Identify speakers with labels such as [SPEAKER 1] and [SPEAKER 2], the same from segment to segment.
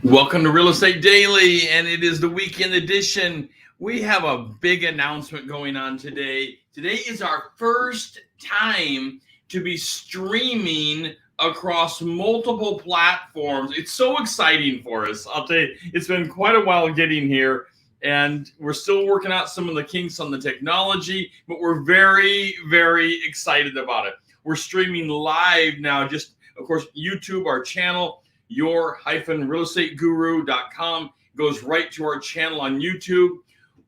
[SPEAKER 1] Welcome to Real Estate Daily, and it is the weekend edition. We have a big announcement going on today. Today is our first time to be streaming across multiple platforms. It's so exciting for us. I'll tell you, it's been quite a while getting here, and we're still working out some of the kinks on the technology, but we're very, very excited about it. We're streaming live now, just, of course, YouTube, our channel. Your-realestateguru.com goes right to our channel on YouTube,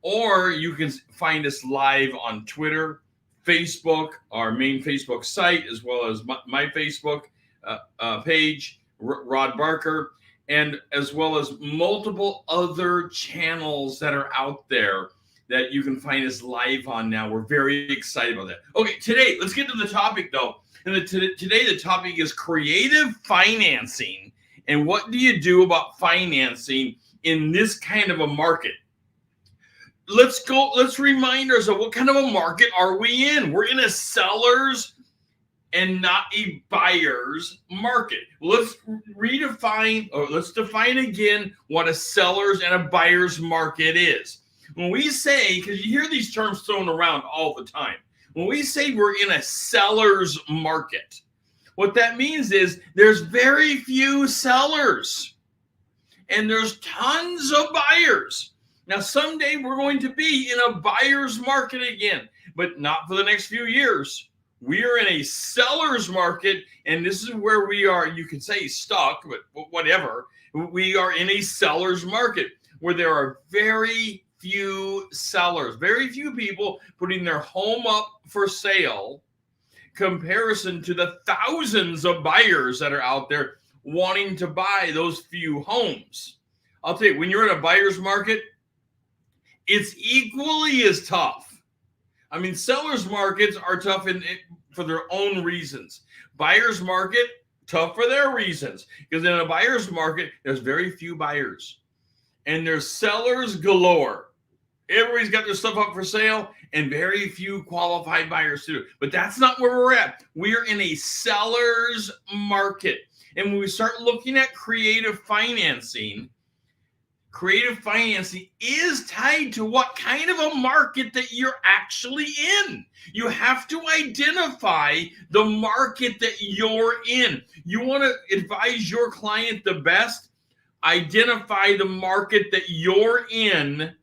[SPEAKER 1] or you can find us live on Twitter, Facebook, our main Facebook site, as well as my Facebook page, Rod Barker, and as well as multiple other channels that are out there that you can find us live on now. We're very excited about that. Okay, today, let's get to the topic though. And today the topic is creative financing. And what do you do about financing in this kind of a market? Let's remind ourselves, what kind of a market are we in? We're in a seller's and not a buyer's market. Let's define again what a seller's and a buyer's market is. When we say, because you hear these terms thrown around all the time, when we say we're in a seller's market, what that means is there's very few sellers and there's tons of buyers. Now, someday we're going to be in a buyer's market again, but not for the next few years. We are in a seller's market, and this is where we are, you could say stuck, but whatever. We are in a seller's market where there are very few sellers, very few people putting their home up for sale, comparison to the thousands of buyers that are out there wanting to buy those few homes. I'll tell you, when you're in a buyer's market, it's equally as tough. I mean, sellers markets are tough for their own reasons. Buyer's market, tough for their reasons. Because in a buyer's market, there's very few buyers. And there's sellers galore. Everybody's got their stuff up for sale and very few qualified buyers to do. But that's not where we're at. We're in a seller's market. And when we start looking at creative financing is tied to what kind of a market that you're actually in. You have to identify the market that you're in. You want to advise your client the best, identify the market that you're in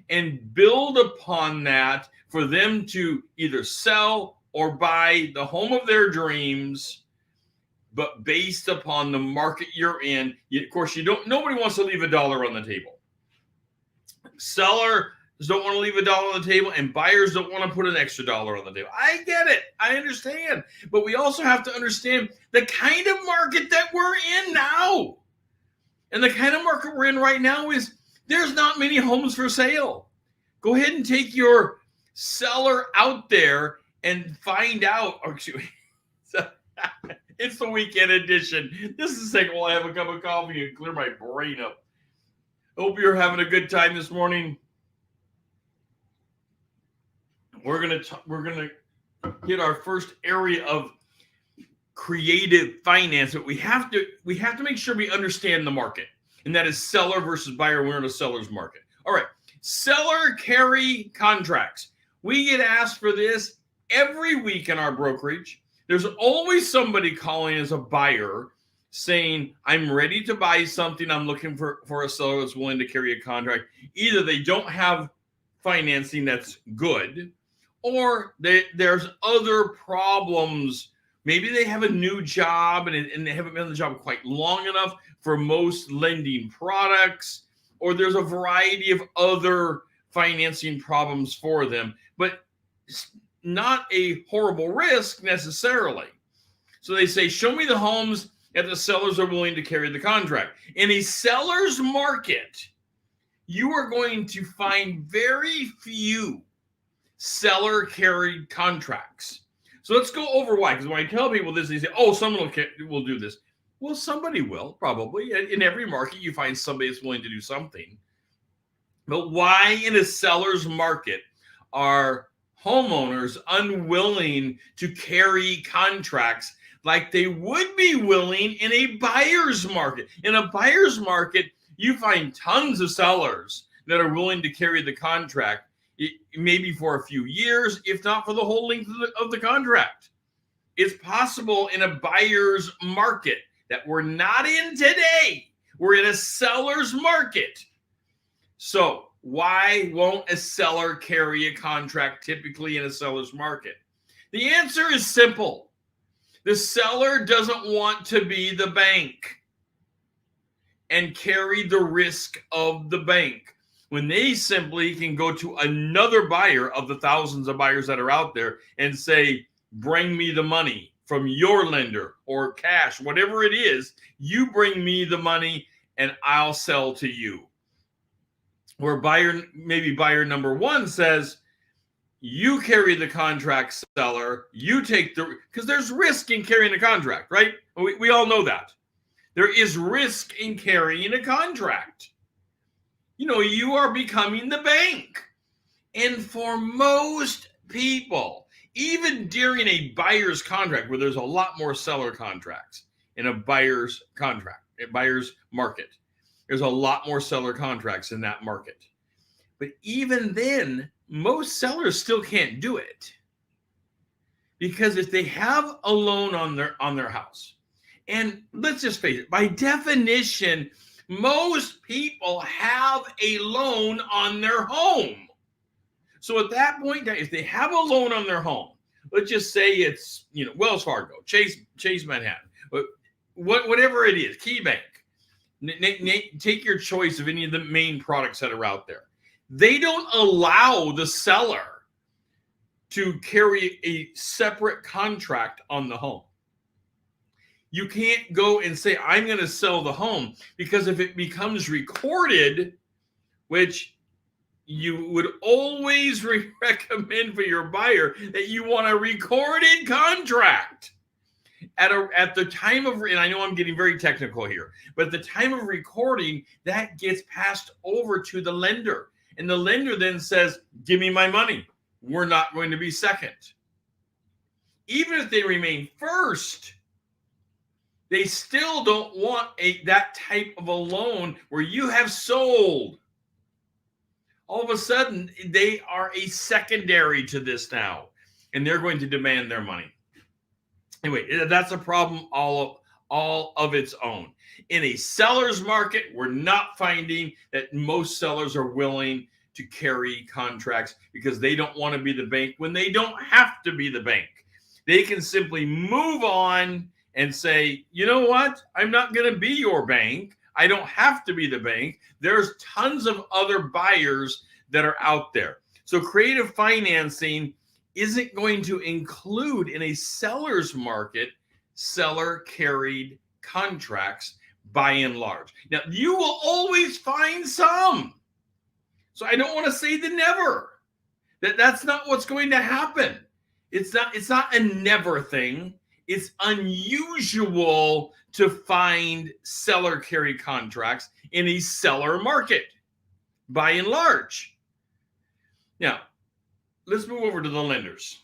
[SPEAKER 1] and build upon that for them to either sell or buy the home of their dreams, but based upon the market you're in. Of course, nobody wants to leave a dollar on the table. Sellers don't want to leave a dollar on the table, and buyers don't want to put an extra dollar on the table. I get it. I understand. But we also have to understand the kind of market that we're in now. And the kind of market we're in right now is there's not many homes for sale. Go ahead and take your seller out there and find out. It's the weekend edition. This is the second while I have a cup of coffee and clear my brain up. Hope you're having a good time this morning. We're gonna hit our first area of creative finance, but we have to make sure we understand the market, and that is seller versus buyer. We're in a seller's market. All right, seller carry contracts. We get asked for this every week in our brokerage. There's always somebody calling as a buyer saying, I'm ready to buy something. I'm looking for a seller that's willing to carry a contract. Either they don't have financing that's good, or there's other problems. Maybe they have a new job and they haven't been on the job quite long enough for most lending products, or there's a variety of other financing problems for them, but not a horrible risk necessarily. So they say, show me the homes that the sellers are willing to carry the contract. In a seller's market, you are going to find very few seller carried contracts. So let's go over why. Because when I tell people this, they say, oh, someone will do this. Well, somebody will, probably. In every market, you find somebody that's willing to do something. But why in a seller's market are homeowners unwilling to carry contracts like they would be willing in a buyer's market. In a buyer's market, you find tons of sellers that are willing to carry the contract, maybe for a few years, if not for the whole length of the contract. It's possible in a buyer's market that we're not in today. We're in a seller's market. So why won't a seller carry a contract typically in a seller's market? The answer is simple. The seller doesn't want to be the bank and carry the risk of the bank when they simply can go to another buyer of the thousands of buyers that are out there and say, bring me the money from your lender or cash, whatever it is, you bring me the money and I'll sell to you. Where maybe buyer number one says, you carry the contract, seller, you take because there's risk in carrying a contract, right? We all know that. There is risk in carrying a contract. You are becoming the bank. And for most people, even during a buyer's contract where there's a lot more seller contracts in a buyer's contract, a buyer's market, there's a lot more seller contracts in that market. But even then, most sellers still can't do it, because if they have a loan on their house, and let's just face it, by definition, most people have a loan on their home. So at that point, if they have a loan on their home, let's just say it's Wells Fargo, Chase Manhattan, whatever it is, Key Bank. Take your choice of any of the main products that are out there. They don't allow the seller to carry a separate contract on the home. You can't go and say, I'm going to sell the home, because if it becomes recorded, which you would always recommend for your buyer that you want a recorded contract at the time of, and I know I'm getting very technical here, but at the time of recording, that gets passed over to the lender. And the lender then says, give me my money. We're not going to be second. Even if they remain first, they still don't want that type of a loan where you have sold. All of a sudden, they are a secondary to this now, and they're going to demand their money. Anyway, that's a problem all of its own. In a seller's market, we're not finding that most sellers are willing to carry contracts because they don't want to be the bank when they don't have to be the bank. They can simply move on and say, you know what? I'm not going to be your bank. I don't have to be the bank. There's tons of other buyers that are out there. So creative financing isn't going to include, in a seller's market, seller carried contracts by and large. Now, you will always find some. So I don't want to say the never. That's not what's going to happen. It's not a never thing. It's unusual to find seller carry contracts in a seller market, by and large. Now, let's move over to the lenders.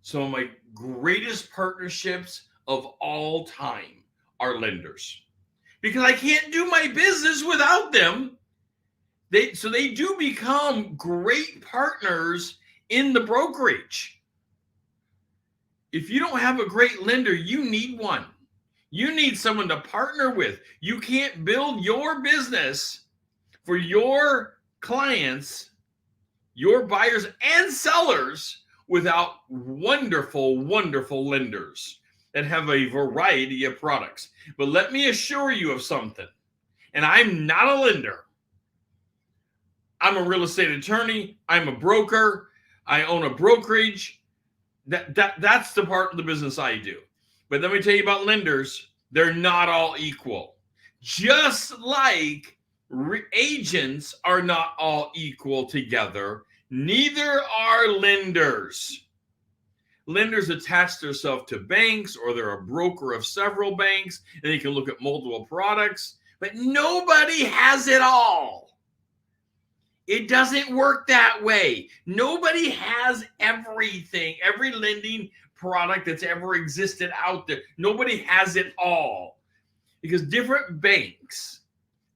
[SPEAKER 1] Some of my greatest partnerships of all time are lenders, because I can't do my business without them. So they do become great partners in the brokerage. If you don't have a great lender, you need one. You need someone to partner with. You can't build your business for your clients, your buyers and sellers, without wonderful, wonderful lenders that have a variety of products. But let me assure you of something, and I'm not a lender. I'm a real estate attorney. I'm a broker. I own a brokerage. That's the part of the business I do. But let me tell you about lenders. They're not all equal. Just like agents are not all equal together, neither are lenders. Lenders attach themselves to banks, or they're a broker of several banks, and they can look at multiple products, but nobody has it all. It doesn't work that way. Nobody has everything. Every lending product that's ever existed out there. Nobody has it all, because different banks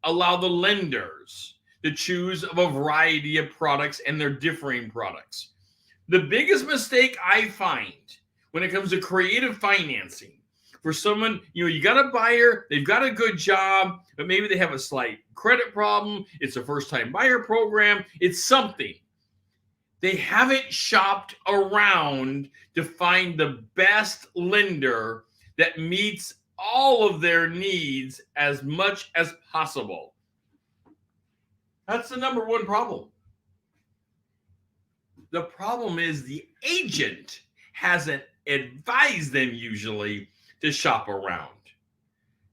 [SPEAKER 1] allow the lenders to choose of a variety of products, and they're differing products. The biggest mistake I find when it comes to creative financing for someone, you got a buyer, they've got a good job, but maybe they have a slight credit problem. It's a first-time buyer program. It's something. They haven't shopped around to find the best lender that meets all of their needs as much as possible. That's the number one problem. The problem is the agent hasn't advised them usually to shop around.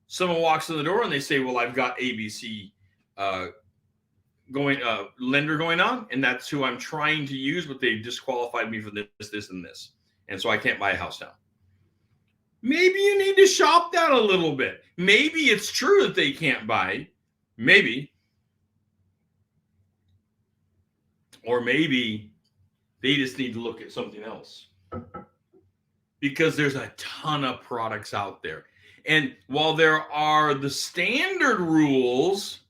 [SPEAKER 1] Someone walks in the door and they say, well, I've got ABC lender going on, and that's who I'm trying to use, but they disqualified me for this, and this. And so I can't buy a house now. Maybe you need to shop that a little bit. Maybe it's true that they can't buy. Maybe. Or maybe they just need to look at something else, because there's a ton of products out there. And while there are the standard rules,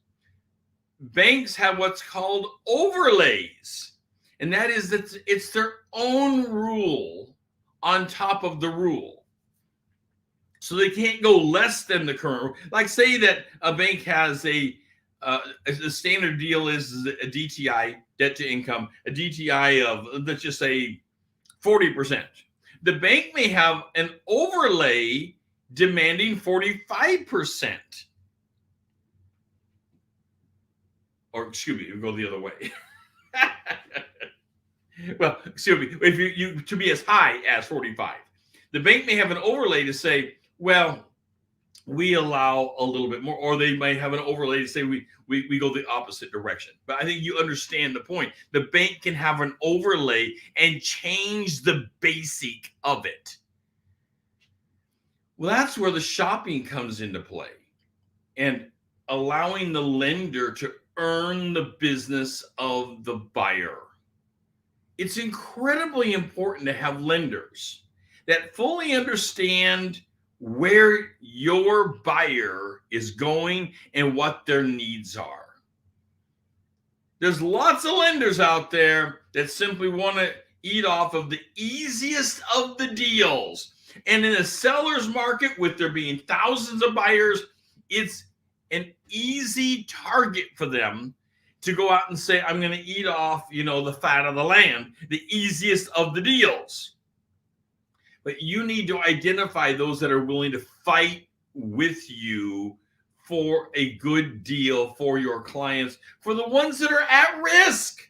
[SPEAKER 1] banks have what's called overlays. And that is that it's their own rule on top of the rule. So they can't go less than the current rule. Like, say that a bank has the standard deal is a DTI, debt to income, a DTI of, let's just say, 40%. The bank may have an overlay demanding 45%. Or, excuse me, we'll go the other way. Well, excuse me, if you to be as high as 45. The bank may have an overlay to say, well, we allow a little bit more, or they might have an overlay to say we go the opposite direction. But I think you understand the point. The bank can have an overlay and change the basic of it. Well, that's where the shopping comes into play, and allowing the lender to earn the business of the buyer. It's incredibly important to have lenders that fully understand where your buyer is going and what their needs are. There's lots of lenders out there that simply want to eat off of the easiest of the deals. And in a seller's market, with there being thousands of buyers, it's an easy target for them to go out and say, I'm going to eat off, the fat of the land, the easiest of the deals. But you need to identify those that are willing to fight with you for a good deal for your clients, for the ones that are at risk.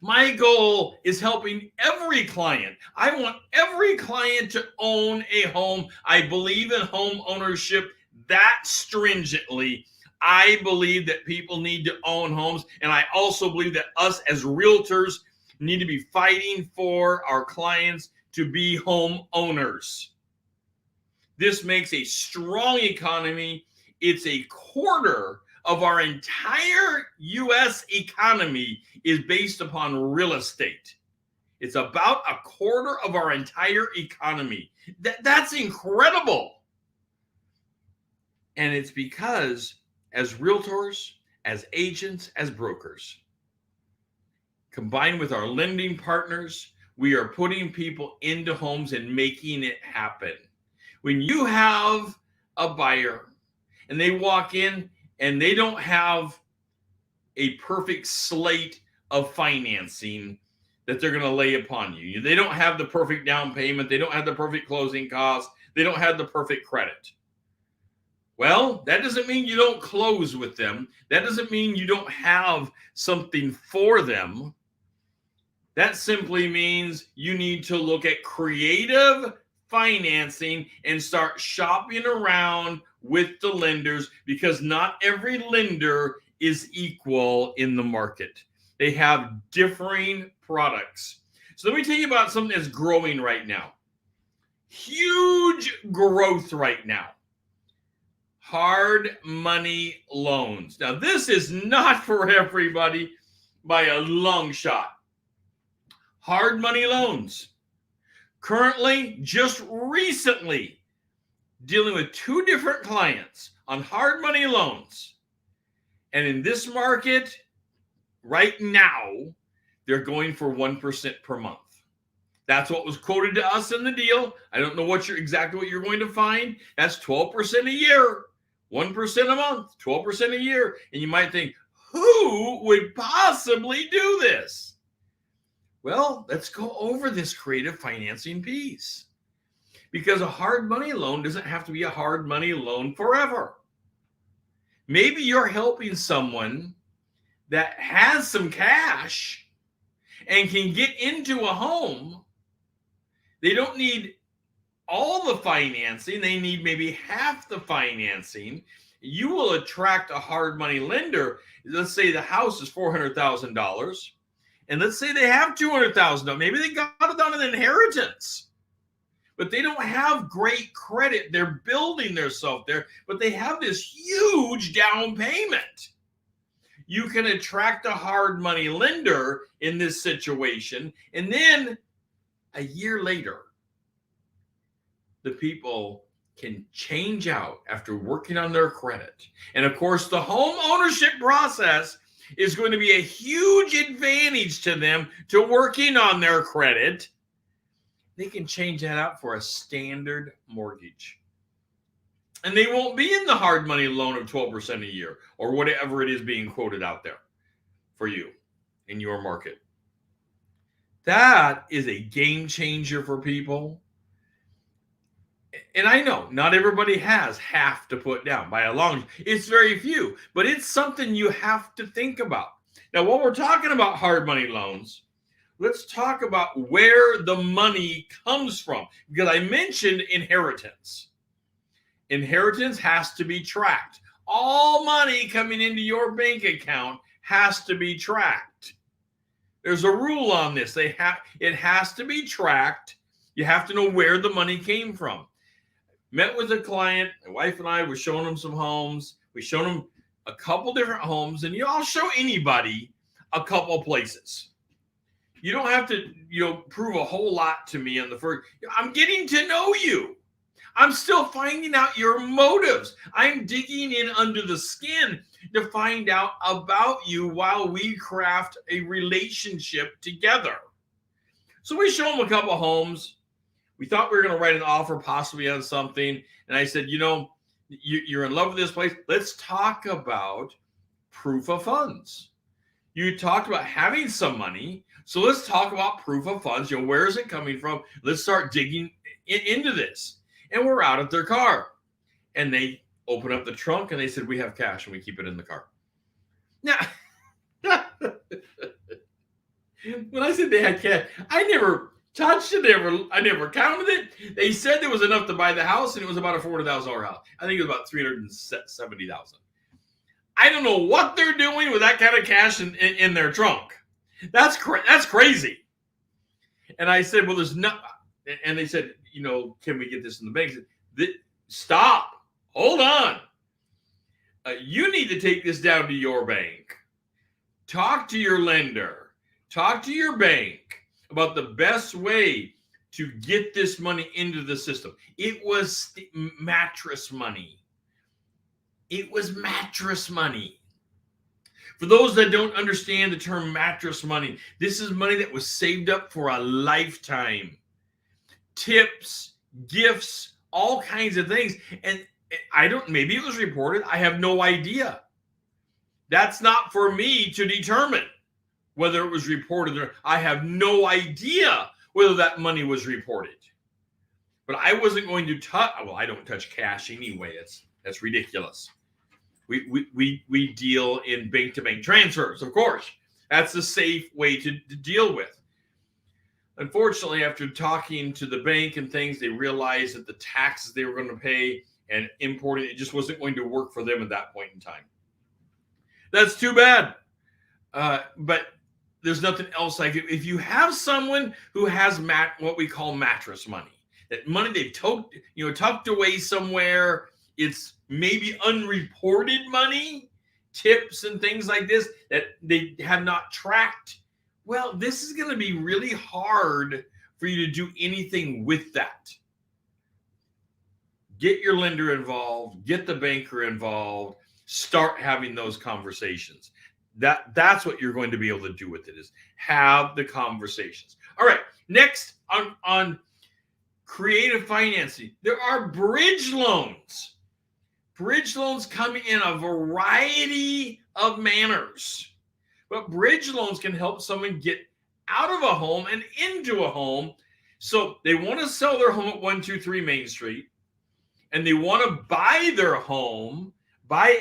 [SPEAKER 1] My goal is helping every client. I want every client to own a home. I believe in home ownership that stringently. I believe that people need to own homes, and I also believe that us as realtors need to be fighting for our clients to be home owners. This makes a strong economy. It's a quarter of our entire U.S. economy is based upon real estate. It's about a quarter of our entire economy. That's incredible. And it's because as realtors, as agents, as brokers, combined with our lending partners, we are putting people into homes and making it happen. When you have a buyer and they walk in and they don't have a perfect slate of financing that they're going to lay upon you, they don't have the perfect down payment, they don't have the perfect closing costs, they don't have the perfect credit. Well, that doesn't mean you don't close with them. That doesn't mean you don't have something for them. That simply means you need to look at creative financing and start shopping around with the lenders, because not every lender is equal in the market. They have differing products. So let me tell you about something that's growing right now. Huge growth right now. Hard money loans. Now, this is not for everybody by a long shot. Hard money loans. Currently, just recently, dealing with 2 different clients on hard money loans. And in this market, right now, they're going for 1% per month. That's what was quoted to us in the deal. I don't know exactly what you're going to find. That's 12% a year, 1% a month, 12% a year. And you might think, who would possibly do this? Well, let's go over this creative financing piece. Because a hard money loan doesn't have to be a hard money loan forever. Maybe you're helping someone that has some cash and can get into a home. They don't need all the financing. They need maybe half the financing. You will attract a hard money lender. Let's say the house is $400,000. And let's say they have $200,000. Maybe they got it on an inheritance. But they don't have great credit. They're building themselves there. But they have this huge down payment. You can attract a hard money lender in this situation. And then a year later, the people can change out after working on their credit. And of course, the home ownership process is going to be a huge advantage to them to working on their credit. They can change that out for a standard mortgage. And they won't be in the hard money loan of 12% a year or whatever it is being quoted out there for you in your market. That is a game changer for people. And I know not everybody has half to put down by a long, it's very few, but it's something you have to think about. Now, while we're talking about hard money loans, let's talk about where the money comes from, because I mentioned inheritance. Inheritance has to be tracked. All money coming into your bank account has to be tracked. There's a rule on this. It has to be tracked. You have to know where the money came from. Met with a client, my wife and I were showing them some homes. We showed them a couple different homes, and I'll show anybody a couple places. You don't have to, prove a whole lot to me on the first. I'm getting to know you. I'm still finding out your motives. I'm digging in under the skin to find out about you while we craft a relationship together. So we show them a couple homes. We thought we were going to write an offer possibly on something. And I said, you're in love with this place. Let's talk about proof of funds. You talked about having some money. So let's talk about proof of funds. Where is it coming from? Let's start digging into this. And we're out at their car. And they open up the trunk and they said, we have cash and we keep it in the car. Now, when I said they had cash, I never touched it. I never counted it. They said there was enough to buy the house, and it was about a $400,000 house. I think it was about $370,000. I don't know what they're doing with that kind of cash in their trunk. That's crazy. And I said, well, there's no. And they said, can we get this in the bank? I said, stop. Hold on. You need to take this down to your bank. Talk to your lender. Talk to your bank about the best way to get this money into the system. It was mattress money. It was mattress money. For those that don't understand the term mattress money, this is money that was saved up for a lifetime. Tips, gifts, all kinds of things. And maybe it was reported. I have no idea. That's not for me to determine whether it was reported or I have no idea whether that money was reported. But I wasn't going to touch. Well, I don't touch cash anyway. That's ridiculous. We deal in bank-to-bank transfers, of course. That's the safe way to deal with. Unfortunately, after talking to the bank and things, they realized that the taxes they were going to pay and importing, it just wasn't going to work for them at that point in time. That's too bad. But there's nothing else like it. If you have someone who has what we call mattress money, that money they've tucked away somewhere, it's maybe unreported money, tips and things like this that they have not tracked. Well, this is going to be really hard for you to do anything with that. Get your lender involved, get the banker involved, start having those conversations. That's what you're going to be able to do with it, is have the conversations. All right, next on creative financing, there are bridge loans. Bridge loans come in a variety of manners, but bridge loans can help someone get out of a home and into a home. So they want to sell their home at 123 Main Street, and they want to buy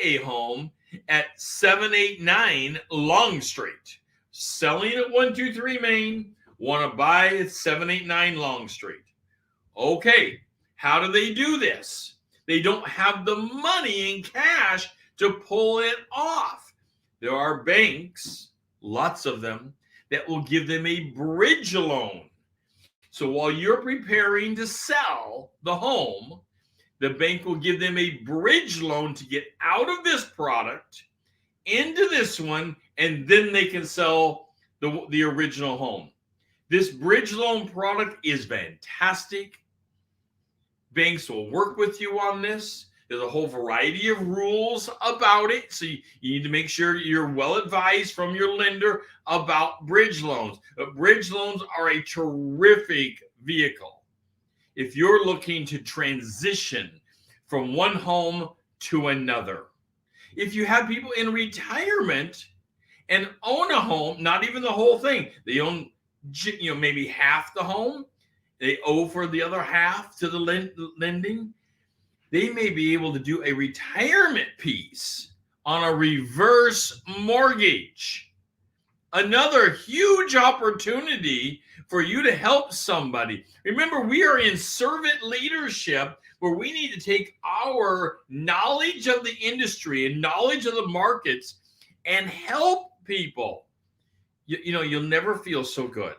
[SPEAKER 1] a home at 789 Long Street. Selling at 123 Main, want to buy at 789 Long Street. Okay, how do they do this? They don't have the money in cash to pull it off. There are banks, lots of them, that will give them a bridge loan. So while you're preparing to sell the home, the bank will give them a bridge loan to get out of this product into this one, and then they can sell the original home. This bridge loan product is fantastic. Banks will work with you on this. There's a whole variety of rules about it. So you need to make sure you're well advised from your lender about bridge loans. But bridge loans are a terrific vehicle if you're looking to transition from one home to another. If you have people in retirement and own a home, not even the whole thing, they own maybe half the home, they owe for the other half to the lending, they may be able to do a retirement piece on a reverse mortgage. Another huge opportunity for you to help somebody. Remember, we are in servant leadership, where we need to take our knowledge of the industry and knowledge of the markets and help people. You'll never feel so good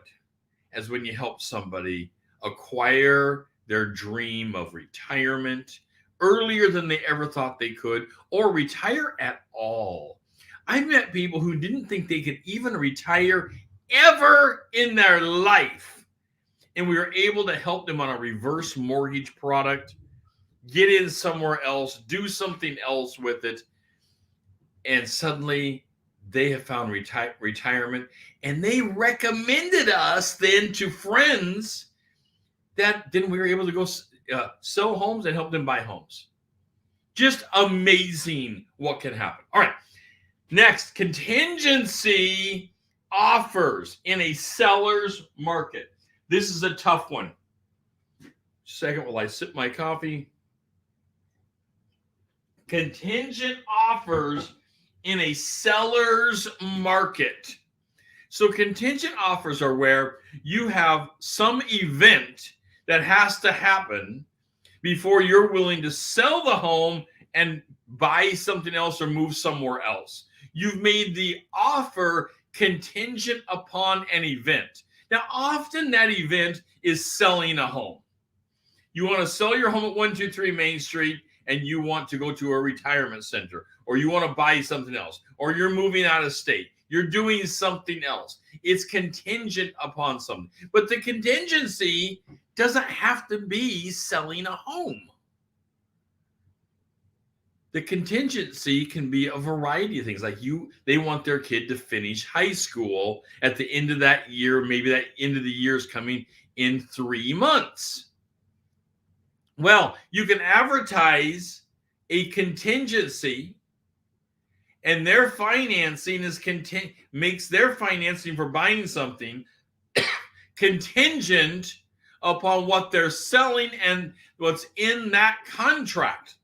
[SPEAKER 1] as when you help somebody acquire their dream of retirement earlier than they ever thought they could, or retire at all. I've met people who didn't think they could even retire ever in their life, and we were able to help them on a reverse mortgage product, get in somewhere else, do something else with it, and suddenly they have found retirement, and they recommended us then to friends that then we were able to go sell homes and help them buy homes. Just amazing what can happen. All right, next, contingency offers in a seller's market. This is a tough one. Second, while I sip my coffee. Contingent offers in a seller's market. So contingent offers are where you have some event that has to happen before you're willing to sell the home and buy something else or move somewhere else. You've made the offer contingent upon an event. Now, often that event is selling a home. You want to sell your home at 123 Main Street, and you want to go to a retirement center, or you want to buy something else, or you're moving out of state. You're doing something else. It's contingent upon something. But the contingency doesn't have to be selling a home. The contingency can be a variety of things. Like they want their kid to finish high school at the end of that year. Maybe that end of the year is coming in 3 months. Well, you can advertise a contingency, and their financing makes their financing for buying something contingent upon what they're selling and what's in that contract.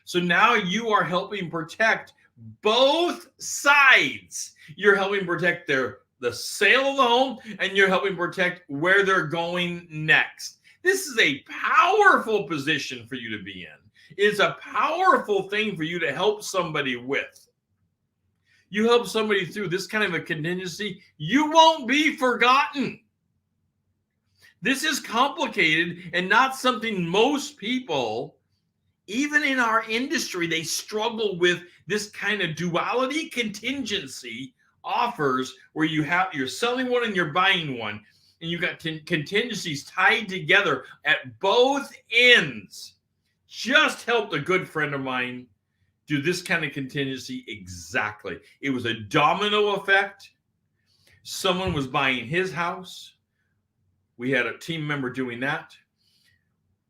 [SPEAKER 1] So now you are helping protect both sides. You're helping protect the sale of the home, and you're helping protect where they're going next. This is a powerful position for you to be in. It's a powerful thing for you to help somebody with. You help somebody through this kind of a contingency, you won't be forgotten. This is complicated and not something most people, even in our industry, they struggle with this kind of duality contingency offers where you're selling one and you're buying one. and you got contingencies tied together at both ends. Just helped a good friend of mine do this kind of contingency exactly. It was a domino effect. Someone was buying his house. We had a team member doing that.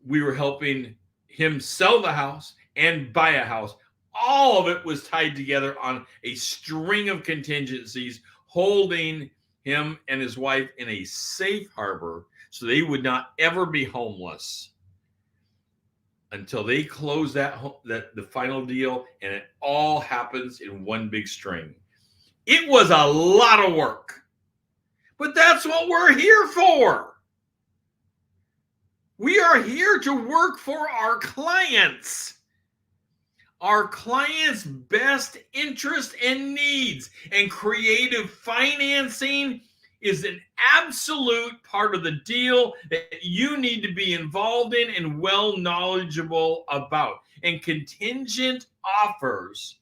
[SPEAKER 1] We were helping him sell the house and buy a house. All of it was tied together on a string of contingencies, holding him and his wife in a safe harbor so they would not ever be homeless until they close the final deal, and it all happens in one big string. It was a lot of work, but that's what we're here for. We are here to work for our clients' best interest and needs, and creative financing is an absolute part of the deal that you need to be involved in and well knowledgeable about. And contingent offers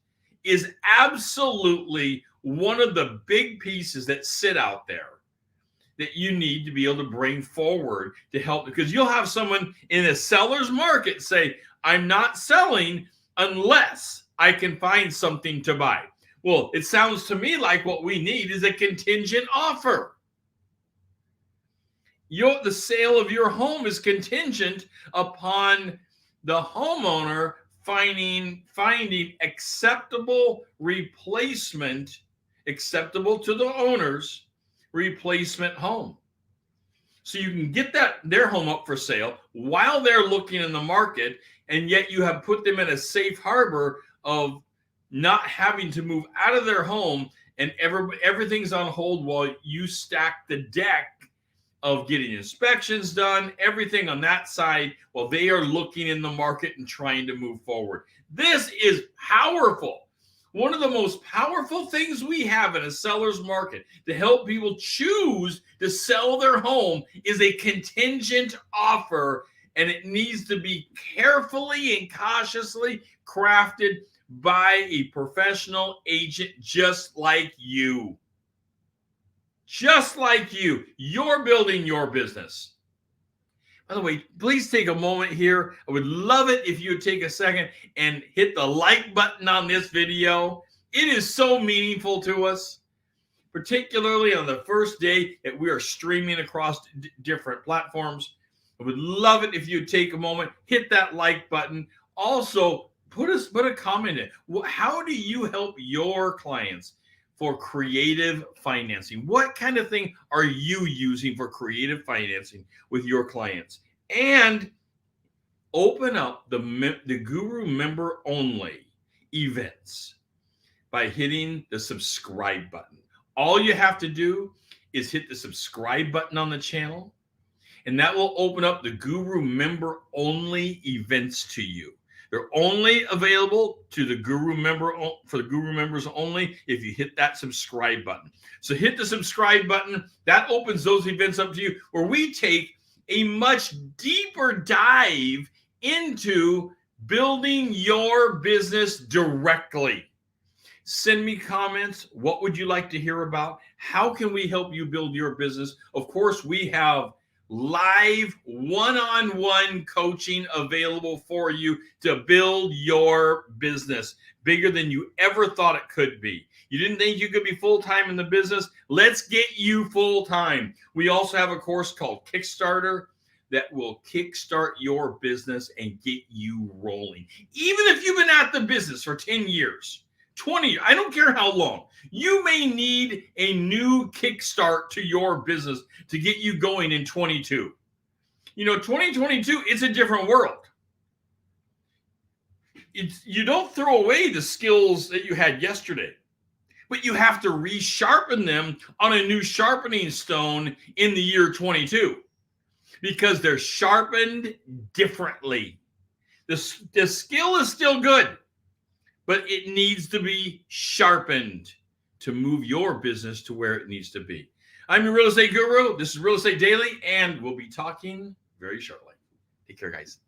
[SPEAKER 1] is absolutely one of the big pieces that sit out there that you need to be able to bring forward to help, because you'll have someone in a seller's market say, I'm not selling unless I can find something to buy. Well, it sounds to me like what we need is a contingent offer. The sale of your home is contingent upon the homeowner finding acceptable replacement, acceptable to the owner's replacement home. So you can get their home up for sale while they're looking in the market, and yet you have put them in a safe harbor of not having to move out of their home, and everything's on hold while you stack the deck of getting inspections done, everything on that side, while they are looking in the market and trying to move forward. This is powerful. One of the most powerful things we have in a seller's market to help people choose to sell their home is a contingent offer, and it needs to be carefully and cautiously crafted by a professional agent just like you. Just like you. You're building your business. By the way, please take a moment here. I would love it if you would take a second and hit the like button on this video. It is so meaningful to us, particularly on the first day that we are streaming across different platforms. I would love it if you would take a moment, hit that like button. Also, put a comment in. How do you help your clients for creative financing? What kind of thing are you using for creative financing with your clients? And open up the Guru member only events by hitting the subscribe button. All you have to do is hit the subscribe button on the channel, and that will open up the Guru member only events to you. They're only available to the Guru member, for the Guru members only, if you hit that subscribe button. So hit the subscribe button. That opens those events up to you, where we take a much deeper dive into building your business directly. Send me comments. What would you like to hear about? How can we help you build your business? Of course, we have live one-on-one coaching available for you to build your business bigger than you ever thought it could be. You didn't think you could be full-time in the business? Let's get you full-time. We also have a course called Kickstarter that will kickstart your business and get you rolling. Even if you've been at the business for 10 years, 20 years, I don't care how long, you may need a new kickstart to your business to get you going in 22. 2022, it's a different world. You don't throw away the skills that you had yesterday, but you have to resharpen them on a new sharpening stone in the year 22, because they're sharpened differently. The skill is still good, but it needs to be sharpened to move your business to where it needs to be. I'm your real estate guru. This is Real Estate Daily, and we'll be talking very shortly. Take care, guys.